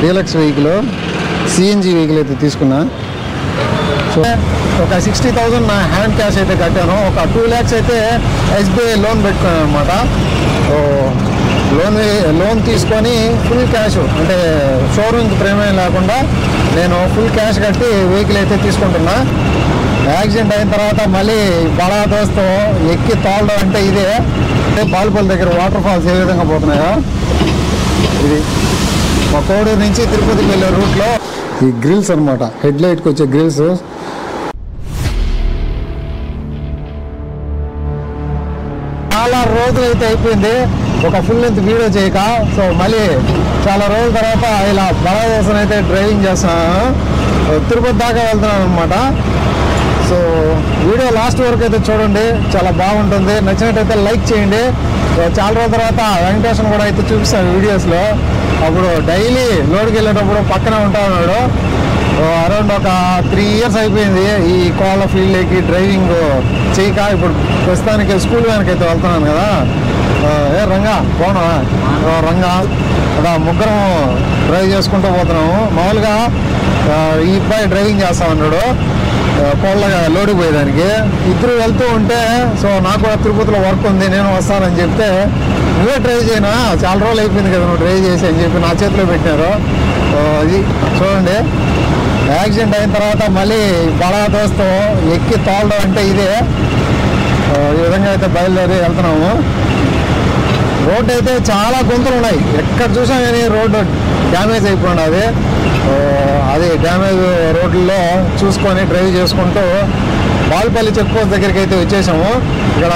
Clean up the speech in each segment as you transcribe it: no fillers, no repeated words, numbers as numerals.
Deluxe vehicle CNG vehicle అయితే తీసుకున్నా. So ఒక 60,000 నా హ్యాండ్ క్యాష్ అయితే కట్టాను. ఒక 2 lakhs అయితే ఎస్బీఐ లోన్ పెట్టుకున్నాను అనమాట. సో లోన్ తీసుకొని ఫుల్ క్యాష్ అంటే షోరూమ్కి ప్రేమేం లేకుండా నేను ఫుల్ క్యాష్ కట్టి వెహికల్ అయితే తీసుకుంటున్నా. యాక్సిడెంట్ అయిన తర్వాత మళ్ళీ బడా దోస్తు ఎక్కి తోలడం అంటే ఇదే. బాలుపల్లి దగ్గర వాటర్ ఫాల్స్ ఏ విధంగా పోతున్నాయో ఇది మా కోడూరు నుంచి తిరుపతికి వెళ్ళే రూట్లో ఈ గ్రిల్స్ అనమాట, హెడ్ లైట్కి వచ్చే గ్రిల్స్. చాలా రోజులు అయితే అయిపోయింది ఒక ఫుల్ లెంత్ వీడియో చేయక. సో మళ్ళీ చాలా రోజుల తర్వాత ఇలా బడా దోస్తు అయితే డ్రైవింగ్ చేస్తున్నాను. తిరుపతి దాకా వెళ్తున్నాను అనమాట. సో వీడియో లాస్ట్ వరకు అయితే చూడండి, చాలా బాగుంటుంది. నచ్చినట్టయితే లైక్ చేయండి. సో చాలా రోజుల తర్వాత వెంకటేశ్వర కూడా అయితే చూపిస్తాను వీడియోస్లో. అప్పుడు డైలీ లోడ్కి వెళ్ళేటప్పుడు పక్కనే ఉంటా ఉన్నాడు. అరౌండ్ ఒక 3 years అయిపోయింది ఈ కోళ్ళ ఫీల్డ్కి డ్రైవింగ్ చేయక. ఇప్పుడు ప్రస్తుతానికి స్కూల్ వ్యాన్కి అయితే వెళ్తున్నాను కదా. రంగా పోనా రంగా అదా ముగ్గురం డ్రైవ్ చేసుకుంటూ పోతున్నాము. మామూలుగా ఈ అబ్బాయి డ్రైవింగ్ చేస్తా ఉన్నాడు కోళ్ళ లోడుకు పోయేదానికి. ఇద్దరు వెళ్తూ ఉంటే సో నాకు కూడా తిరుపతిలో వర్క్ ఉంది నేను వస్తానని చెప్తే, నువ్వే డ్రైవ్ చేయనా చాలా రోజులు అయిపోయింది కదా నువ్వు డ్రైవ్ చేసి అని చెప్పి నా చేతిలో పెట్టినారు. అది చూడండి, యాక్సిడెంట్ అయిన తర్వాత మళ్ళీ బడా దోస్తు ఎక్కి తోలడం అంటే ఇదే. ఈ విధంగా అయితే బయలుదేరి వెళ్తున్నాము. రోడ్డు అయితే చాలా గుంతలు ఉన్నాయి, ఎక్కడ చూసినా కానీ రోడ్డు డ్యామేజ్ అయిపోయినది. అది డ్యామేజ్ రోడ్లలో చూసుకొని డ్రైవ్ చేసుకుంటూ బాలుపల్లి చెక్ పోస్ట్ దగ్గరికి అయితే వచ్చేసాము. ఇక్కడ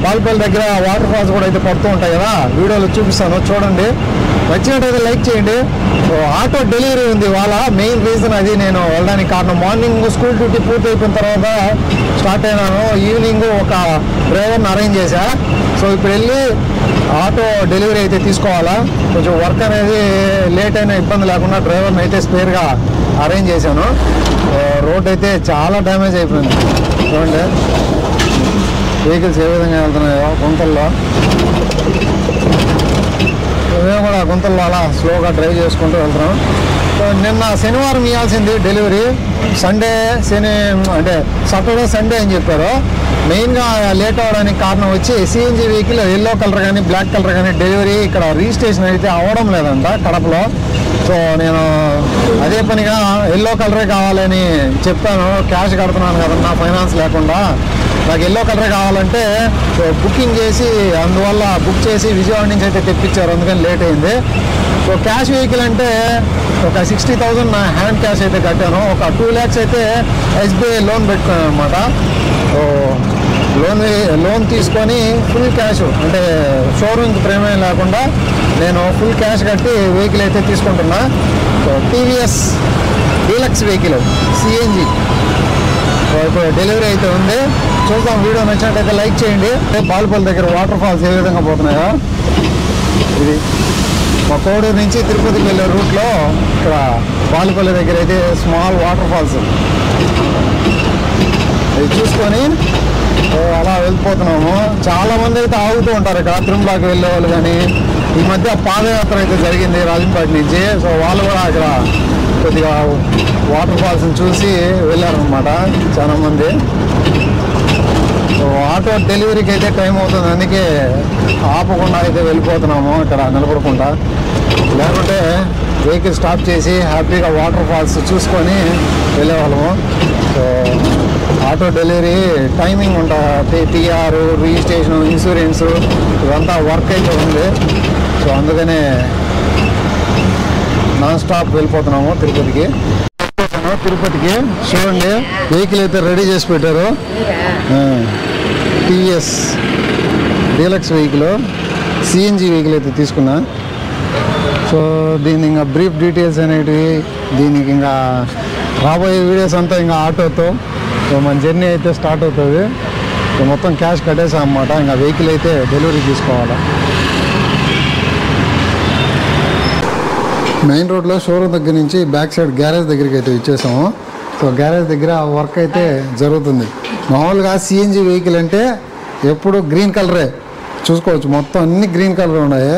బాలుపల్లి దగ్గర వాటర్ ఫాల్స్ కూడా అయితే పడుతూ ఉంటాయి కదా, వీడియోలో చూపిస్తాను చూడండి. నచ్చినట్టయితే లైక్ చేయండి. ఆటో డెలివరీ ఉంది వాళ్ళ, మెయిన్ రీజన్ అది నేను వెళ్ళడానికి కారణం. మార్నింగ్ స్కూల్ డ్యూటీ పూర్తి అయిపోయిన తర్వాత స్టార్ట్ అయినాను, ఈవినింగ్ ఒక డ్రైవర్ని అరేంజ్ చేశా. సో ఇప్పుడు వెళ్ళి ఆటో డెలివరీ అయితే తీసుకోవాలా. కొంచెం వర్క్ అనేది లేట్ అయినా ఇబ్బంది లేకుండా డ్రైవర్ని అయితే స్పేర్గా అరేంజ్ చేశాను. రోడ్ అయితే చాలా డ్యామేజ్ అయిపోయింది చూడండి, వెహికల్స్ ఏ విధంగా వెళ్తున్నాయో గుంతల్లో. మేము కూడా గుంతల్లో అలా స్లోగా డ్రైవ్ చేసుకుంటూ వెళ్తున్నాం. సో నిన్న శనివారం ఇవ్వాల్సింది డెలివరీ, శని అంటే సాటర్డే సండే అని చెప్పారు. మెయిన్గా లేట్ అవ్వడానికి కారణం వచ్చి సిఎన్జి వెహికల్ ఎల్లో కలర్ కానీ బ్లాక్ కలర్ కానీ డెలివరీ ఇక్కడ రిజిస్ట్రేషన్ అయితే అవ్వడం లేదంట కడపలో. సో నేను అదే పనిగా ఎల్లో కలరే కావాలని చెప్పాను. క్యాష్ కడుతున్నాను కదన్నా ఫైనాన్స్ లేకుండా, నాకు ఎల్లో కలరే కావాలంటే సో బుకింగ్ చేసి అందువల్ల బుక్ చేసి విజయవాడ నుంచి అయితే తెప్పించారు, అందుకని లేట్ అయింది. సో క్యాష్ వెహికల్ అంటే ఒక 60,000 నా హ్యాండ్ క్యాష్ అయితే కట్టాను. ఒక 2 lakhs అయితే ఎస్బీఐ లోన్ పెట్టుకున్నాను అనమాట. సో లోన్ తీసుకొని ఫుల్ క్యాష్ అంటే షోరూమ్కి ప్రేమేం లేకుండా నేను ఫుల్ క్యాష్ కట్టి వెహికల్ అయితే తీసుకుంటున్నా. So TVS deluxe vehicle CNG ఇప్పుడు డెలివరీ అయితే ఉంది. చూద్దాం, వీడియో నచ్చినట్టయితే లైక్ చేయండి. బాలుపల్లి దగ్గర వాటర్ ఫాల్స్ ఏ విధంగా పోతున్నాయో ఇది మా కోడూరు నుంచి తిరుపతికి వెళ్ళే రూట్లో ఇక్కడ బాలుపల్లి దగ్గర అయితే స్మాల్ వాటర్ ఫాల్స్ ఇది చూసుకొని అలా వెళ్ళిపోతున్నాము. చాలామంది అయితే ఆగుతూ ఉంటారు ఇక్కడ తిరుమలకి వెళ్ళే వాళ్ళు కానీ. ఈ మధ్య పాదయాత్ర అయితే జరిగింది రాజంపేట నుంచి. సో వాళ్ళు కూడా ఇక్కడ కొద్దిగా వాటర్ ఫాల్స్ని చూసి వెళ్ళారనమాట చాలామంది. సో ఆటో డెలివరీకి అయితే టైం అవుతుంది, అందుకే ఆపకుండా అయితే వెళ్ళిపోతున్నాము ఇక్కడ నిలబడకుండా. లేకుంటే వెహికల్ స్టాప్ చేసి హ్యాపీగా వాటర్ ఫాల్స్ చూసుకొని వెళ్ళేవాళ్ళము. సో ఆటో డెలివరీ టైమింగ్ ఉంటుంది, టీఆర్ రిజిస్ట్రేషన్ ఇన్సూరెన్స్ ఇదంతా వర్క్ అయితే ఉంది. సో అందుకనే నాన్ స్టాప్ వెళ్ళిపోతున్నాము తిరుపతికి. చూడండి, వెహికల్ అయితే రెడీ చేసి పెట్టారు. TVS deluxe vehicle CNG vehicle అయితే తీసుకున్నా. సో దీని ఇంకా బ్రీఫ్ డీటెయిల్స్ అనేటివి, దీనికి ఇంకా రాబోయే వీడియోస్ అంతా ఇంకా ఆటోతో సో మన జర్నీ అయితే స్టార్ట్ అవుతుంది. సో మొత్తం క్యాష్ కట్టేసాం అన్నమాట. ఇంకా వెహికల్ అయితే డెలివరీ తీసుకోవాలి. మెయిన్ రోడ్లో షోరూమ్ దగ్గర నుంచి బ్యాక్ సైడ్ గ్యారేజ్ దగ్గరికి అయితే ఇచ్చేసాము. సో గ్యారేజ్ దగ్గర వర్క్ అయితే జరుగుతుంది. మామూలుగా సిఎన్జి వెహికల్ అంటే ఎప్పుడు గ్రీన్ కలరే చూసుకోవచ్చు, మొత్తం అన్ని గ్రీన్ కలర్ ఉన్నాయి.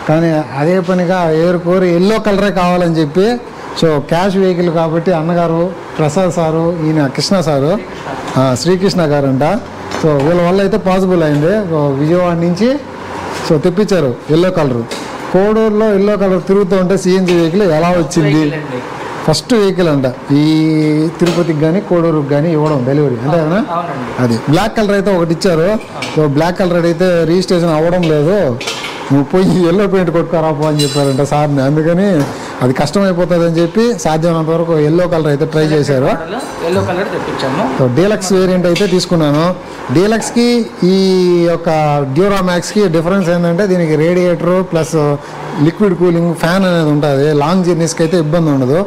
కానీ అదే పనిగా కోరి ఎల్లో కలరే కావాలని చెప్పి సో క్యాష్ వెహికల్ కాబట్టి అన్నగారు ప్రసాద్ సారు ఈయన కృష్ణ సారు శ్రీకృష్ణ గారు అంట. సో వీళ్ళ వల్ల అయితే పాసిబుల్ అయింది. విజయవాడ నుంచి సో తెప్పించారు ఎల్లో కలరు. కోడూరులో ఎల్లో కలర్ తిరుగుతూ ఉంటే సిఎన్జి వెహికల్ ఎలా వచ్చింది? ఫస్ట్ వెహికల్ అంట ఈ తిరుపతికి కానీ కోడూరుకి కానీ ఇవ్వడం డెలివరీ అంతే కదా. అది బ్లాక్ కలర్ అయితే ఒకటి ఇచ్చారు. సో బ్లాక్ కలర్ అయితే రిజిస్ట్రేషన్ అవ్వడం లేదు, నువ్వు పోయి ఎల్లో పెయింట్ కొట్టుకోరాపో అని చెప్పారంట సార్ని. అందుకని అది కష్టమైపోతుంది అని చెప్పి సాధ్యమైనంత వరకు ఎల్లో కలర్ అయితే ట్రై చేశారు. సో డీలక్స్ వేరియంట్ అయితే తీసుకున్నాను. డీలక్స్కి ఈ యొక్క డ్యూరామ్యాక్స్కి డిఫరెన్స్ ఏంటంటే దీనికి radiator plus liquid cooling fan అనేది ఉంటుంది. లాంగ్ జర్నీస్కి అయితే ఇబ్బంది ఉండదు.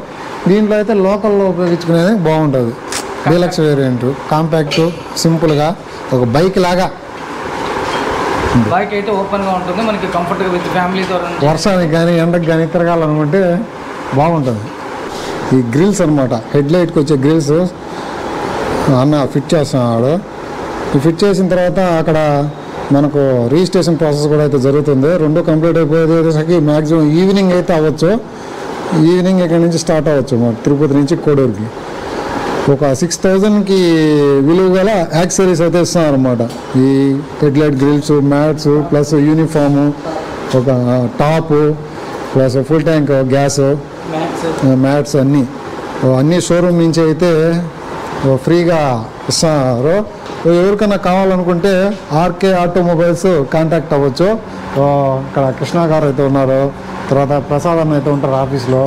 దీంట్లో అయితే లోకల్లో ఉపయోగించుకునేది బాగుంటుంది. డీలక్స్ వేరియంట్ కాంపాక్ట్ సింపుల్గా ఒక బైక్ లాగా బైక్ అయితే ఓపెన్గా ఉంటుంది, మనకి కంఫర్ట్గా విత్ ఫ్యామిలీతో వర్షానికి కానీ ఎండకు కానీ తిరగాలనుకుంటే బాగుంటుంది. ఈ గ్రిల్స్ అనమాట హెడ్ లైట్కి వచ్చే గ్రిల్స్ అన్న ఫిట్ చేస్తున్నాడు. ఈ ఫిట్ చేసిన తర్వాత అక్కడ మనకు రిజిస్ట్రేషన్ ప్రాసెస్ కూడా అయితే జరుగుతుంది. రెండు కంప్లీట్ అయిపోయేసరికి మ్యాక్సిమం ఈవినింగ్ అయితే అవ్వచ్చు. ఈవినింగ్ ఇక్కడ నుంచి స్టార్ట్ అవ్వచ్చు మాకు తిరుపతి నుంచి కోడూరుకి. ఒక 6,000కి విలువ గల యాక్సెసరీస్ అయితే ఇస్తున్నారు అనమాట. ఈ headlight grills, mats plus uniform, ఒక top plus full tank gas, mats అన్నీ షోరూమ్ నుంచి అయితే ఫ్రీగా ఇస్తున్నారు. ఎవరికైనా కావాలనుకుంటే ఆర్కే ఆటోమొబైల్స్ కాంటాక్ట్ అవ్వచ్చు. ఇక్కడ కృష్ణ గారు అయితే ఉన్నారు, తర్వాత ప్రసాద్ అన్న అయితే ఉంటారు ఆఫీస్లో.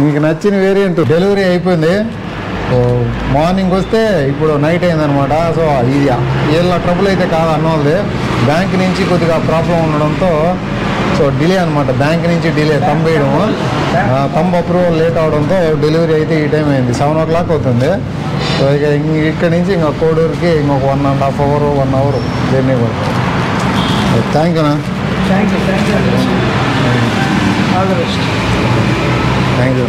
మీకు నచ్చిన వేరియంట్ డెలివరీ అయిపోయింది. మార్నింగ్ వస్తే ఇప్పుడు నైట్ అయిందనమాట. సో ఇది ఏళ్ళ ట్రబుల్ అయితే కాదు అన్నోళ్ళది. బ్యాంక్ నుంచి కొద్దిగా ప్రాబ్లం ఉండడంతో సో డిలే అనమాట. బ్యాంక్ నుంచి డిలే తంబ్ వేయడము, తంబ్ అప్రూవల్ లేట్ అవడంతో డెలివరీ అయితే ఈ టైం అయింది. 7 o'clock అవుతుంది. సో ఇక ఇక్కడ నుంచి ఇంకా కోడూరుకి ఇంకొక 1.5 hour 1 hour జర్నీ పడుతుంది. థ్యాంక్ యూనా. Thank you all the best. Thank you.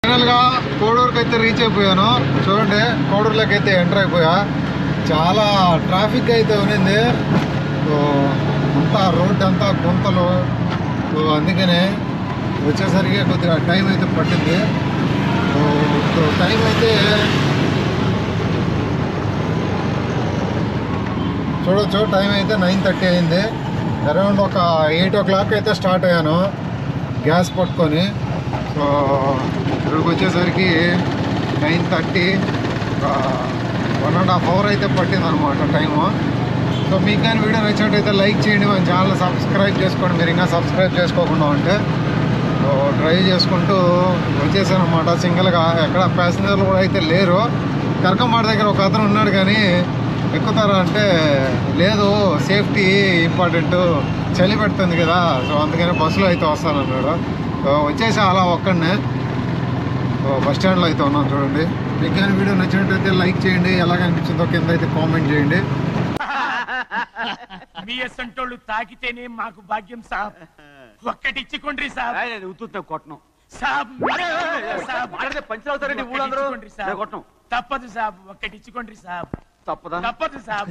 ఫైనల్గా కోడూరుకి అయితే రీచ్ అయిపోయాను. చూడండి కోడూరులోకి అయితే ఎంటర్ అయిపోయా. చాలా ట్రాఫిక్ అయితే ఉన్నింది. అంతా రోడ్ అంతా గుంతలు. అందుకనే వచ్చేసరికి కొద్దిగా టైం అయితే పట్టింది. టైం అయితే చూడొచ్చు. టైం అయితే 9:30 అయింది. అరౌండ్ ఒక 8 o'clock అయితే స్టార్ట్ అయ్యాను గ్యాస్ పట్టుకొని. సో ఇక్కడికి వచ్చేసరికి 9:30, 1.5 hour అయితే పట్టింది అనమాట టైము. సో మీకు కానీ వీడియో నచ్చినట్టయితే లైక్ చేయండి, మన ఛానల్ సబ్స్క్రైబ్ చేసుకోండి మీరు ఇంకా సబ్స్క్రైబ్ చేసుకోకుండా ఉంటే. సో డ్రైవ్ చేసుకుంటూ వచ్చేసాను అనమాట సింగిల్గా. ఎక్కడ ప్యాసింజర్లు కూడా అయితే లేరు. కరకంబాట దగ్గర ఒక అతను ఉన్నాడు కానీ ఎక్కుతారా అంటే లేదు, సేఫ్టీ ఇంపార్టెంట్, చలి పెడుతుంది కదా, సో అందుకని బస్సులో అయితే వస్తానన్నాడు. సో వచ్చేసి అలా ఒక్కడనే బస్ స్టాండ్లో అయితే ఉన్నాను. చూడండి మీకు కానీ వీడియో నచ్చినట్టయితే లైక్ చేయండి, ఎలాగ అనిపించిందో కింద అయితే కామెంట్ చేయండి. మీ అసంటోళ్ళు తాకితేనే మాకు భాగ్యం సాబ్. ఒక్కటిచ్చుకోండి సాబ్. కొట్టను సాబ్ పంచవుతారండి ఊళ్ళందరూ. తప్పదు సాబ్, ఒక్కటిచ్చుకోండి సాబ్. తప్పదా? తప్పదు సాబ్.